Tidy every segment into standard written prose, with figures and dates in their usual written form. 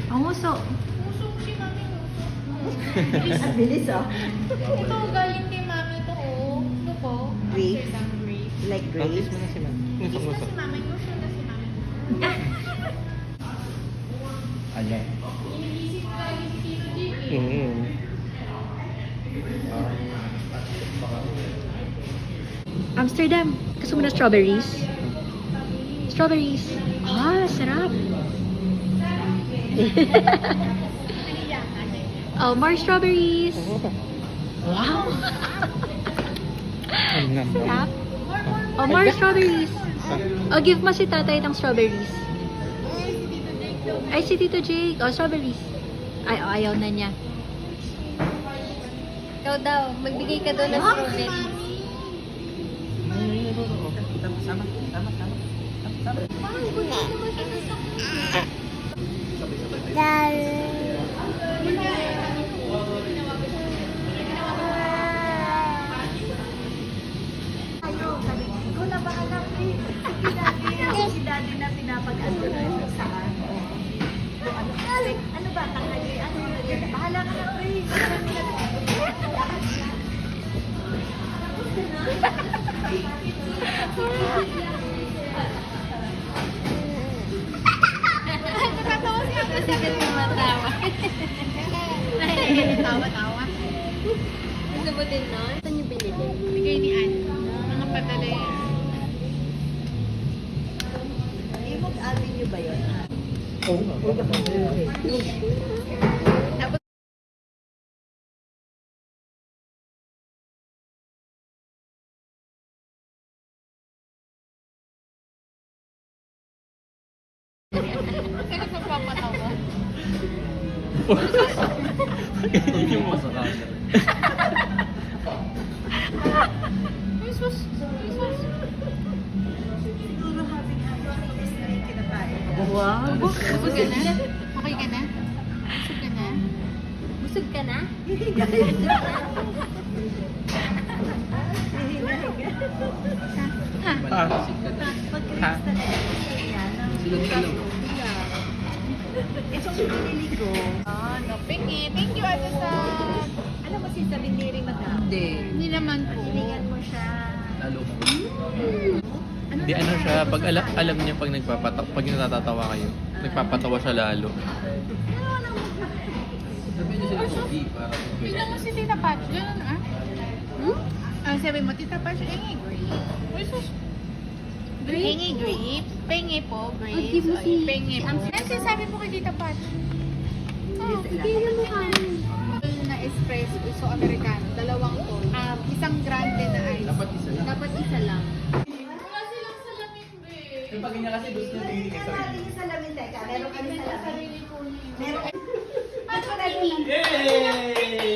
Ang uso. Usok si mami. Ang bilis oh. Ito, galing kay mami to, oh. Ito po. Grapes? Amsterdam grapes. Like Practice grapes. mo na si ma'am. Kiss na Usok-usok. si mami. Gusto na si mami. Ala. Iniisip lagi si Tito Jake. Amsterdam. Gusto mo na strawberries? Strawberries. Ah, sarap. Oh, more strawberries. Wow. Sarap. Oh, more strawberries. Oh, give mo si tatay ng strawberries. Ay, si Tito Jake. Oh, strawberries. Ay, oh, ayaw na niya. Ikaw daw, magbigay ka daw ng strawberries. Sama. Ayo, sabi, ikaw na bahala, Prince. Si daddy na pinapag-ano na yun saan. Ano ba, tanghali? Ano ba? Bahala ka na, Prince. Natatawa siya. Masakit na matawa. Tawa-tawa. Gusto mo din nun? Saan niyo binili? Bigay ni Ann. Mga padala yan. Imog Avenue ba yun? Oo nga. Tapos, sino sa papatawa? Hindi mo sa camera. Jesus. Siguro having gusto na yung kinakain. Wow. Busog ka na? Okay ka na? Busog ka na? Busog ka na? Itong binili ko, No, pingi. Thank you, Ate Sam. alam mo si Sabindiri Madam? Hindi naman po. Hilingan mo siya. Lalo mo. Hindi ano siya, pag alam niya pag pag natatawa kayo, nagpapatawa siya lalo. Sabihin niyo sila pogi para Tingnan mo si Tita Patch. Ganun ah. Sabi mo, Tita Patch, engi grape. Uy, sus. Engi grape. Pengi po, grapes. give mo si- Pengi po. Ano sinasabi mo kay Tita Patch? Oh, Tingnan mo kami. na espresso, so americano, 2 tone. Isang grande na ice. Dapat isa lang. Dapat isa lang. Wala silang salamin, babe. Yung pag niya kasi gusto niya bibili ka Natin yung salamin, teka. Meron kami salamin. Sarili po niya. Meron Paano pretty? Yay!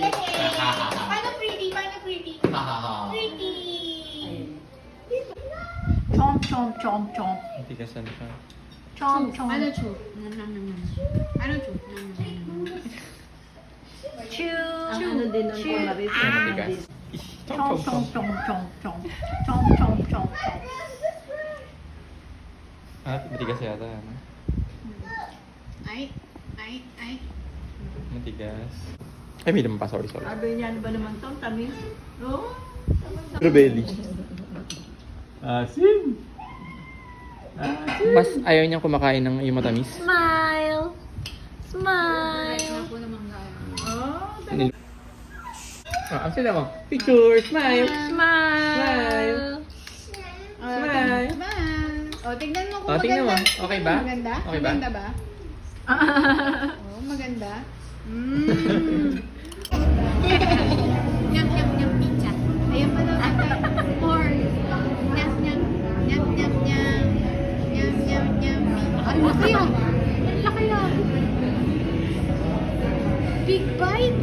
Paano pretty? Paano pretty? Pretty! Chomp, chomp, chomp, chomp. Hindi ka saan siya. Chomp, chomp. Ano chew? Ano chew? Chew. Ang ano din ng kumari sa Matigas. Chomp, chomp, chomp, chomp, chomp. Chomp, chomp, chomp, chomp. Ah, matigas yata. Ano? Ay. Matigas. Ay, may naman pa. Sorry. Sabi niya, ano ba naman to? Tamis? Oh? Strawberry. Asim! Mas ayaw niyang kumakain ng yung matamis. Smile. Smile. Ako naman gaya. Ang sila mo. Picture! Smile! Smile. Smile! Oh, tignan mo kung Oh, tignan mo. maganda. Okay ba? Maganda? Okay ba? Maganda ba? Oh, maganda. Nyam, nyam, nyam, pizza. Ayan pa daw ata. Porn. Nyam, nyam. Nyam, nyam, nyam. Nyam, nyam, nyam. Ang laki yan. Ang laki yan. Big bite.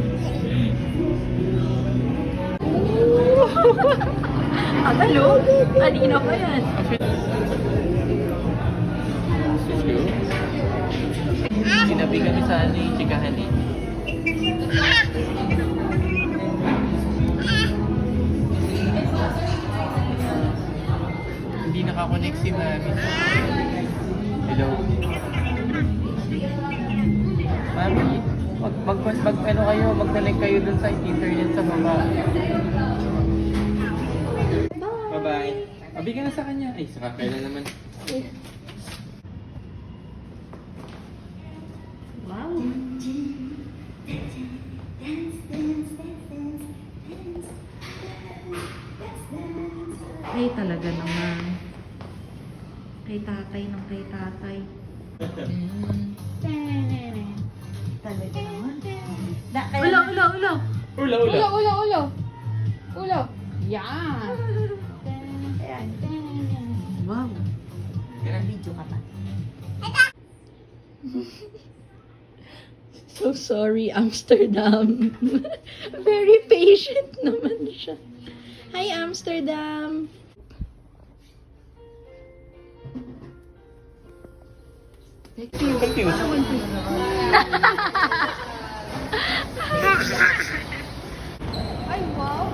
Agalo. Kanina pa yan. Sinabi kami sa ano yung chikahan eh. Hindi nakakonect si Mami. Hello. mag-ano kayo, magdalink kayo dun sa internet sa baba. Bye-bye. Abigyan na sa kanya. Ay, sa kapela naman. Wow. Ay, talaga naman. Kay tatay ng kay tatay. Talaga naman. Ulo, ulo, ulo. Ula, ula. Ulo, ulo, ulo. Ulo. Yan. Wow. Video ka pa. So sorry, Amsterdam. Very patient naman siya. Hi, Amsterdam. Confused. Ay, wow.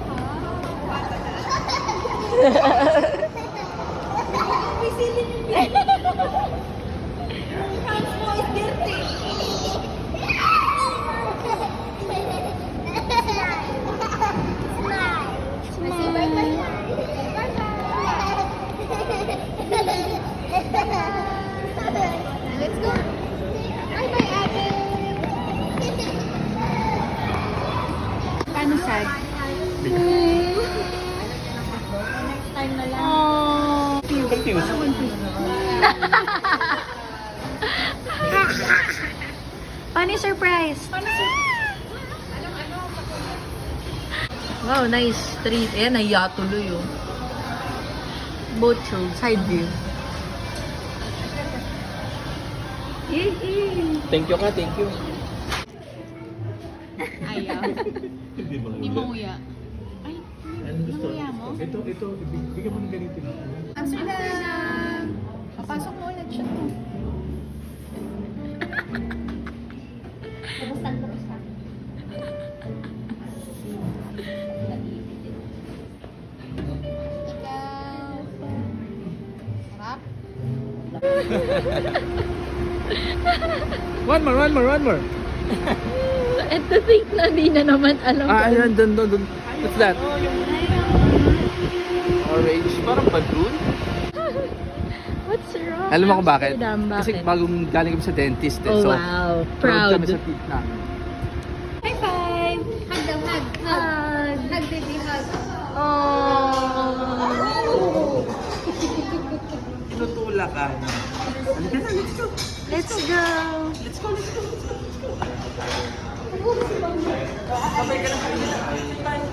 Let's go. Bye-bye, ate. Paano sad? Time na lang. Confused. Funny surprise! Wow, nice street. Ayan, nahiya tuloy oh. Boat road, side view. Thank you ka, thank you. Ayaw. Hindi mo uya. Ay, Ano gusto? Nanguya mo? Ito, bigyan mo ng ganito. Amsterdam! Papasok mo ulit siya. Ikaw. Sarap? One more. And to think na di na naman alam ko. Ayan, dun. What's that? Orange. Parang balloon. What's wrong? Alam mo kung bakit? Amsterdam, Kasi bakit? bagong galing kami sa dentist eh. Oh, So, wow. proud Proud. kami sa teeth na. High five! Hug daw, hug. Hug. Hug, baby, hug. Oh. Tinutulak ka. Halika na, let's go. Let's go. Babay ka na kami. Bye.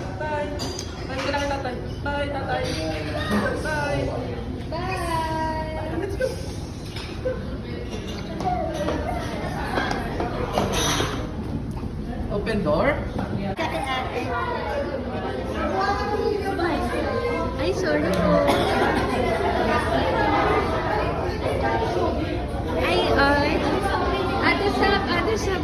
Bye ka na kay tatay. Bye, tatay. Bye. Bye. Let's go. Open door? Ay, sorry po. Ay, Ate Sab.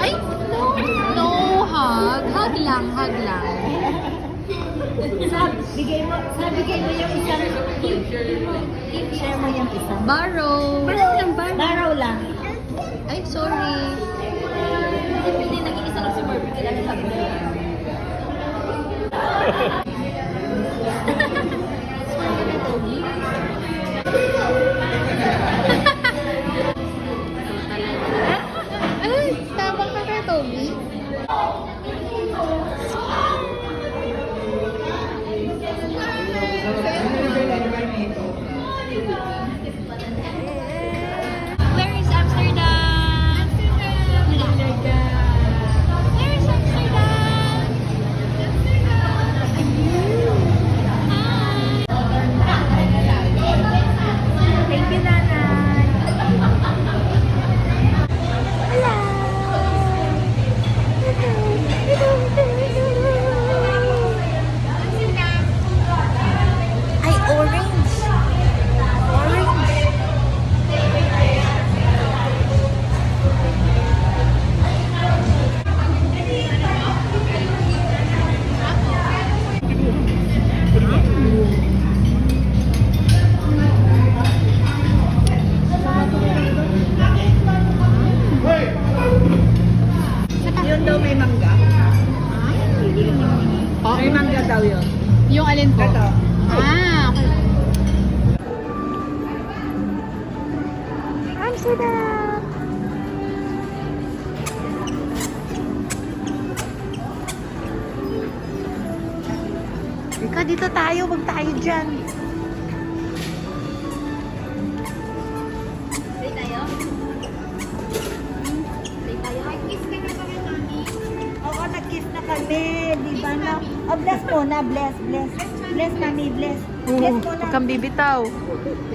Ay, no hug. Hug lang. Bigay mo yung isang share mo yung isang. Borrow. Baraw lang. Ay, sorry. Hindi nag-iisa lang si Barbie. Kailangan sabi niya. Ay, tama ka kay Toby. Where is Amsterdam? Where is Amsterdam? daw yun. Yung alin po? Ito. Ah, okay. Amsterdam! Ika, dito tayo. Huwag tayo dyan. Play tayo? Play tayo? Kiss ka na ba kay Mami? Oo, nag-kiss na kami. Di ba na? Oh, bless muna. Bless, bless. Bless, mami, bless. Bless muna. Huwag kang bibitaw.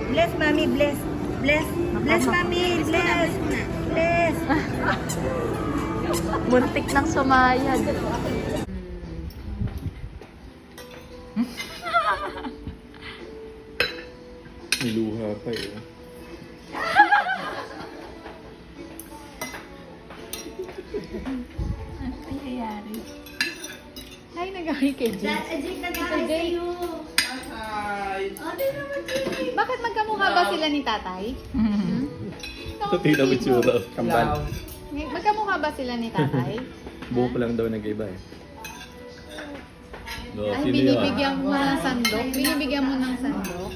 Bless, mami, bless. Bless. Bless, mami, bless. Bless. Muntik ng sumayad. May luha pa eh. Hi, nag-hi kay Jay. Bakit magkamukha ba sila ni tatay? Tingnan mo tsura. Kambal. Magkamukha ba sila ni tatay? Buo pa lang daw nag-iba eh. No, Ay, binibigyan mo ng sandok? Binibigyan mo ng sandok?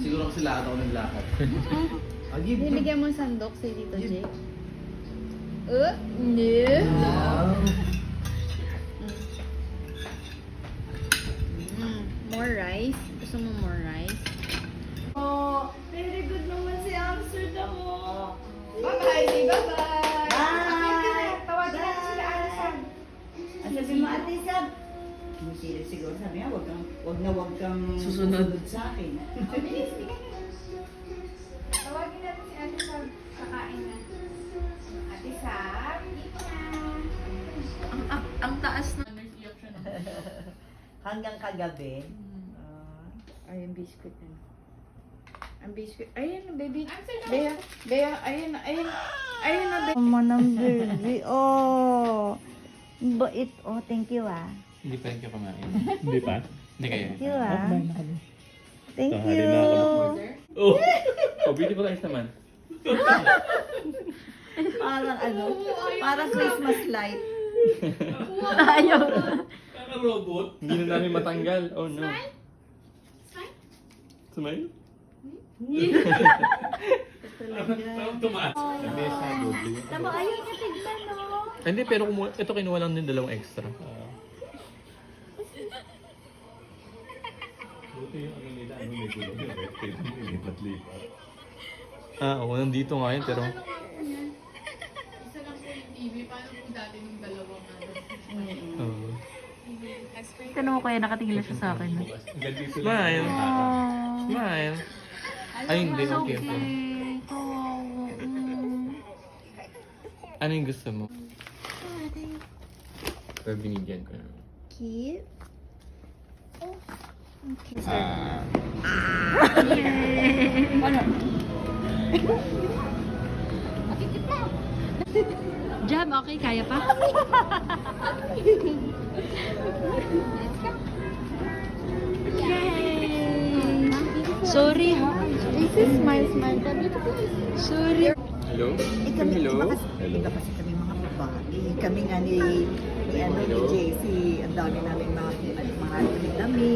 Siguro kasi lakad ako ng lakad. Binibigyan mo ng sandok si Tito Jay? No. More rice? Gusto mo more rice? Oh, very good naman si Amsterdam mo. Bye-bye! Bye-bye! Bye! Tawagin natin sila Alison. Ang sabi mo, Ate Sab. Musilig siguro. Sabi niya, wag kang Susunod. sa akin. Bilis, bigyan niyo. Tawagin natin si Ate Sab. Kakain na. Ate Sab, dito na. Ang taas na. Hanggang kagabi. Ay, ang biscuit na. Ang biscuit. Ayan, baby. Bea, Bea, ayan na, ayan. Ayan na, Bea. Manang baby. Oh. Bait. Oh, thank you ah. Hindi pa rin ka kumain. Hindi pa? Hindi kayo. Thank you ah. Thank Tahali you. na ako. Oh! Oh, beautiful eyes naman. Parang ano, parang Christmas light. Ayaw. robot. Hindi na namin matanggal. Oh no. Smile? Tumaas. Tama, ayaw niya tignan, no? Hindi, pero ito kinuha lang din dalawang extra. Buti yung ano nila, ano may gulong yung red tape, lipat-lipat. Oo, nandito nga yun, pero... Isa lang po yung TV. Paano po dati nung dalawang ano? Oo. Tanong ko kaya nakatingin lang siya sa akin. Smile. Smile. Ay, hindi. Okay, okay. Ano yung gusto mo? Pero binigyan ko na. Cute. Jam, okay? Kaya pa? Yay! Sorry ha. This is smile. Sorry. Hello? Kami, Hello? Iba kasi kami mga babae. Kami nga ni JC, ang dami namin mga dami.